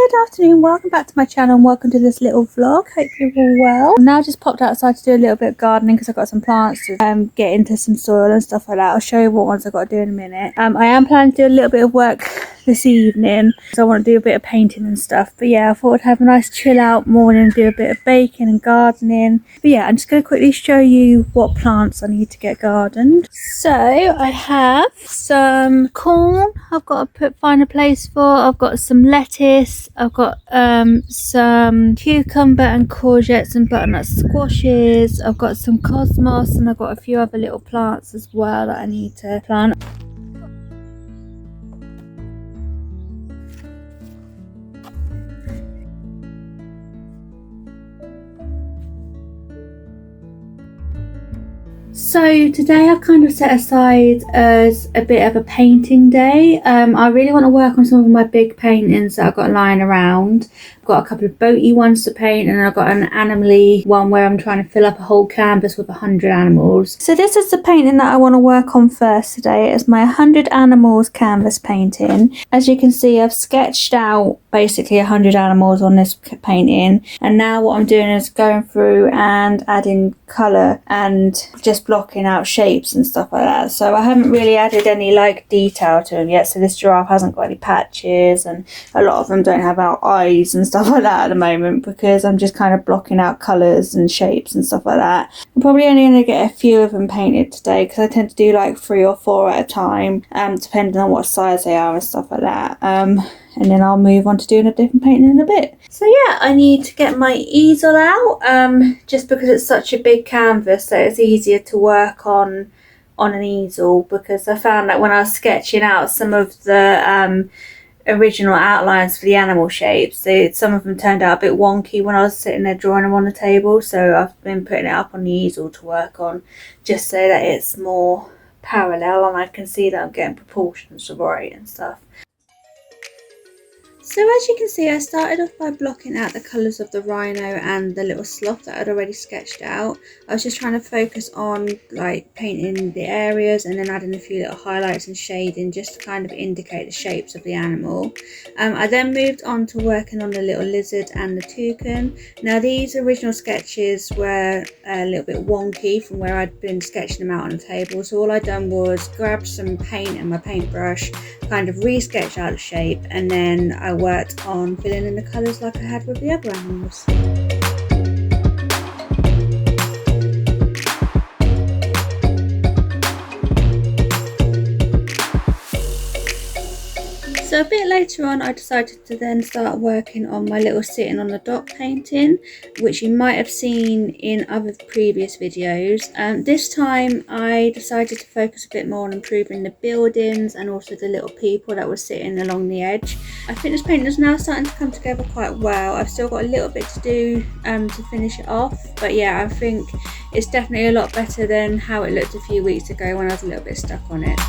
Good afternoon, welcome back to my channel and welcome to this little vlog. Hope you're all well. I've now just popped outside to do a little bit of gardening because I've got some plants to get into some soil and stuff like that. I'll show you what ones I've got to do in a minute. I am planning to do a little bit of work this evening, so I want to do a bit of painting and stuff. But yeah, I thought I'd have a nice chill out morning, do a bit of baking and gardening. But yeah, I'm just going to quickly show you what plants I need to get gardened. So I have some corn I've got to find a place for. I've got some lettuce. I've got some cucumber and courgettes and butternut squashes. I've got some cosmos and I've got a few other little plants as well that I need to plant. So today I've kind of set aside as a bit of a painting day. I really want to work on some of my big paintings that I've got lying around. I've got a couple of boaty ones to paint, and I've got an animal-y one where I'm trying to fill up a whole canvas with 100 animals. So this is the painting that I want to work on first today. It's my 100 animals canvas painting. As you can see, I've sketched out basically 100 animals on this painting, and now what I'm doing is going through and adding colour and just blocking out shapes and stuff like that. So I haven't really added any like detail to them yet. So this giraffe hasn't got any patches, and a lot of them don't have our eyes and stuff like that at the moment because I'm just kind of blocking out colours and shapes and stuff like that. I'm probably only going to get a few of them painted today because I tend to do like 3 or 4 at a time, depending on what size they are and stuff like that. And then I'll move on to doing a different painting in a bit. So yeah, I need to get my easel out, just because it's such a big canvas that it's easier to work on an easel, because I found that when I was sketching out some of the original outlines for the animal shapes, some of them turned out a bit wonky when I was sitting there drawing them on the table. So I've been putting it up on the easel to work on, just so that it's more parallel and I can see that I'm getting proportions right and stuff. So as you can see, I started off by blocking out the colours of the rhino and the little sloth that I'd already sketched out. I was just trying to focus on like painting the areas and then adding a few little highlights and shading just to kind of indicate the shapes of the animal. I then moved on to working on the little lizard and the toucan. Now these original sketches were a little bit wonky from where I'd been sketching them out on the table. So all I'd done was grab some paint and my paintbrush, kind of re-sketch out the shape, and then I worked on filling in the colours like I had with the other animals. So a bit later on I decided to then start working on my little sitting on the dock painting, which you might have seen in other previous videos. This time I decided to focus a bit more on improving the buildings and also the little people that were sitting along the edge. I think this painting is now starting to come together quite well. I've still got a little bit to do to finish it off, but yeah, I think it's definitely a lot better than how it looked a few weeks ago when I was a little bit stuck on it.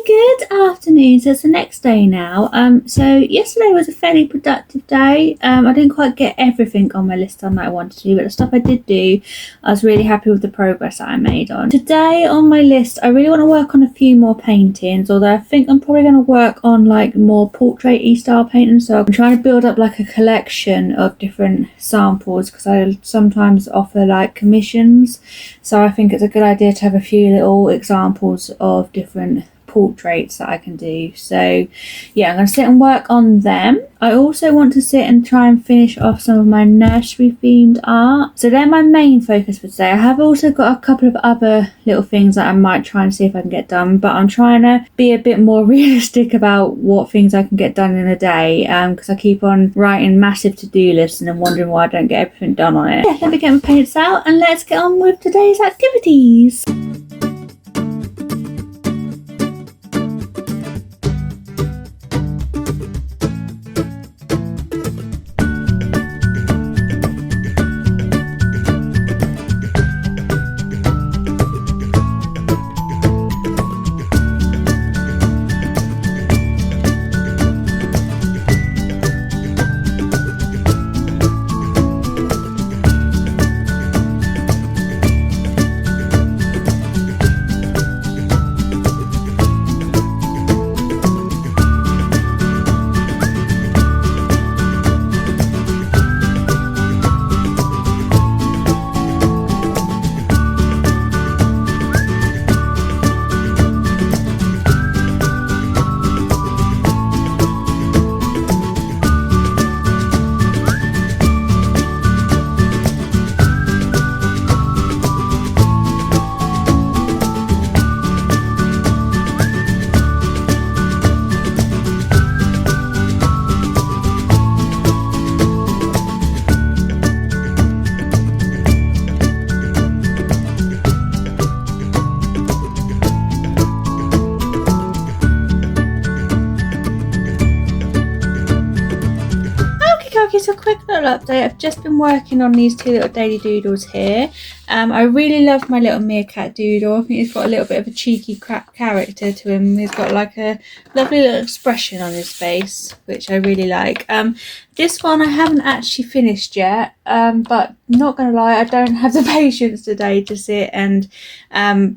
Good afternoon. So it's the next day now. So yesterday was a fairly productive day. I didn't quite get everything on my list done that I wanted to do, but the stuff I did do, I was really happy with the progress that I made on. Today on my list, I really want to work on a few more paintings, although I think I'm probably going to work on like more portrait-y style paintings. So I'm trying to build up like a collection of different samples because I sometimes offer like commissions. So I think it's a good idea to have a few little examples of different portraits that I can do. So yeah, I'm going to sit and work on them. I also want to sit and try and finish off some of my nursery themed art. So they're my main focus for today. I have also got a couple of other little things that I might try and see if I can get done, but I'm trying to be a bit more realistic about what things I can get done in a day, because I keep on writing massive to-do lists and then wondering why I don't get everything done on it. Yeah, let me get my paints out and let's get on with today's activities. little update. I've just been working on these two little daily doodles here. I really love my little meerkat doodle. I think he's got a little bit of a cheeky character to him. He's got like a lovely little expression on his face, which I really like. This one I haven't actually finished yet, but not gonna lie, I don't have the patience today to sit and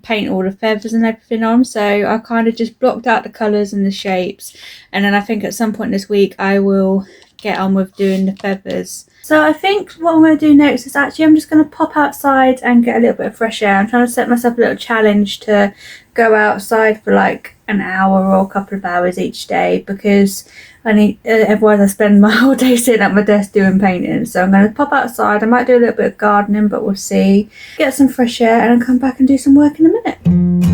paint all the feathers and everything on, so I kind of just blocked out the colours and the shapes, and then I think at some point this week I will get on with doing the feathers. So I think what I'm going to do next is actually I'm just going to pop outside and get a little bit of fresh air. I'm trying to set myself a little challenge to go outside for like an hour or a couple of hours each day, because I need, otherwise I spend my whole day sitting at my desk doing painting. So I'm going to pop outside. I might do a little bit of gardening, but we'll see. Get some fresh air and I'll come back and do some work in a minute.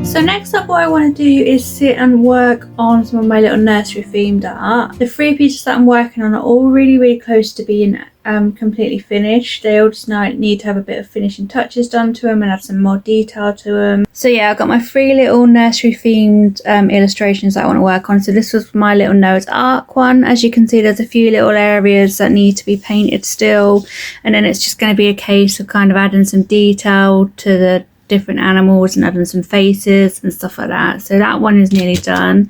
So next up, what I want to do is sit and work on some of my little nursery themed art. The 3 pieces that I'm working on are all really close to being completely finished. They all just need to have a bit of finishing touches done to them and have some more detail to them. So yeah, I've got my 3 little nursery themed illustrations that I want to work on. So this was my little Noah's Ark one. As you can see, there's a few little areas that need to be painted still, and then it's just going to be a case of kind of adding some detail to the different animals and adding some faces and stuff like that. So that one is nearly done.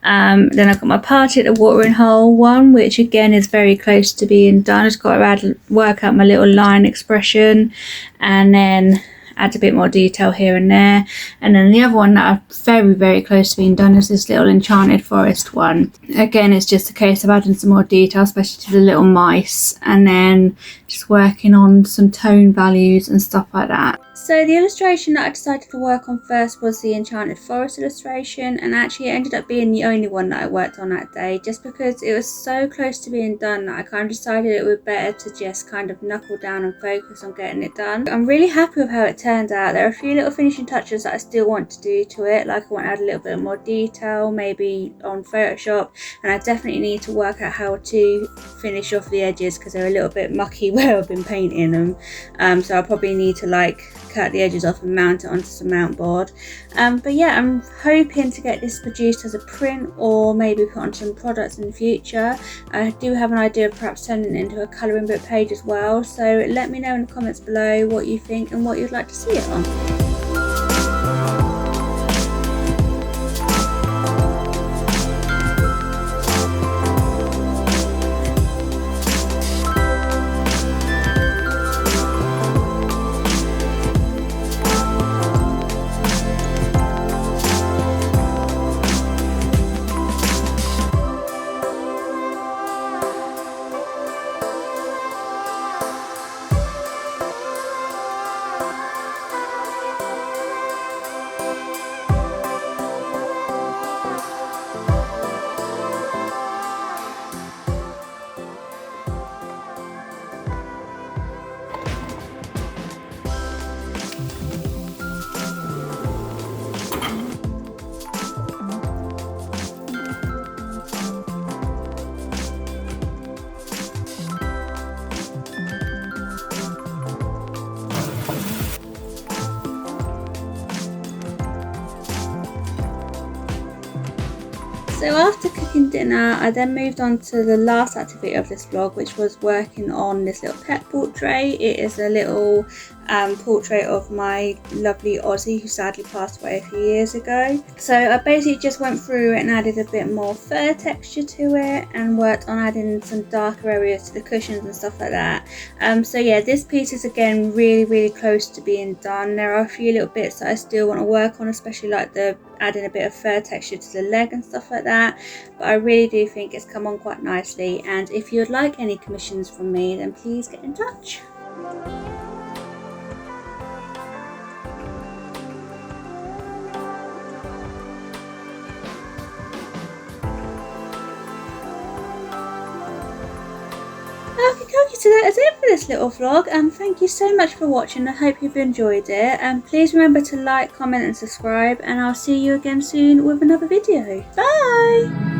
Then I've got my party at the watering hole one, which again is very close to being done. I've got to work out my little line expression and then add a bit more detail here and there. And then the other one that I'm very close to being done is this little enchanted forest one. Again, it's just a case of adding some more detail, especially to the little mice, and then just working on some tone values and stuff like that. So the illustration that I decided to work on first was the enchanted forest illustration, and actually it ended up being the only one that I worked on that day, just because it was so close to being done that I kind of decided it would be better to just kind of knuckle down and focus on getting it done. I'm really happy with how it turned out. There are a few little finishing touches that I still want to do to it, like I want to add a little bit more detail, maybe on Photoshop, and I definitely need to work out how to finish off the edges because they're a little bit mucky where I've been painting them. So I'll probably need to like cut the edges off and mount it onto some mount board. But yeah, I'm hoping to get this produced as a print or maybe put on some products in the future. I do have an idea of perhaps turning it into a colouring book page as well, so let me know in the comments below what you think and what you'd like to see it on. So after cooking dinner, I then moved on to the last activity of this vlog, which was working on this little pet portrait. It is a little portrait of my lovely Aussie who sadly passed away a few years ago. So I basically just went through and added a bit more fur texture to it and worked on adding some darker areas to the cushions and stuff like that. So yeah, this piece is again really close to being done. There are a few little bits that I still want to work on, especially like the adding a bit of fur texture to the leg and stuff like that, but I really do think it's come on quite nicely. And if you'd like any commissions from me, then please get in touch. Okay, so that is it for this little vlog. Thank you so much for watching. I hope you've enjoyed it. Please remember to like, comment and subscribe, and I'll see you again soon with another video. Bye!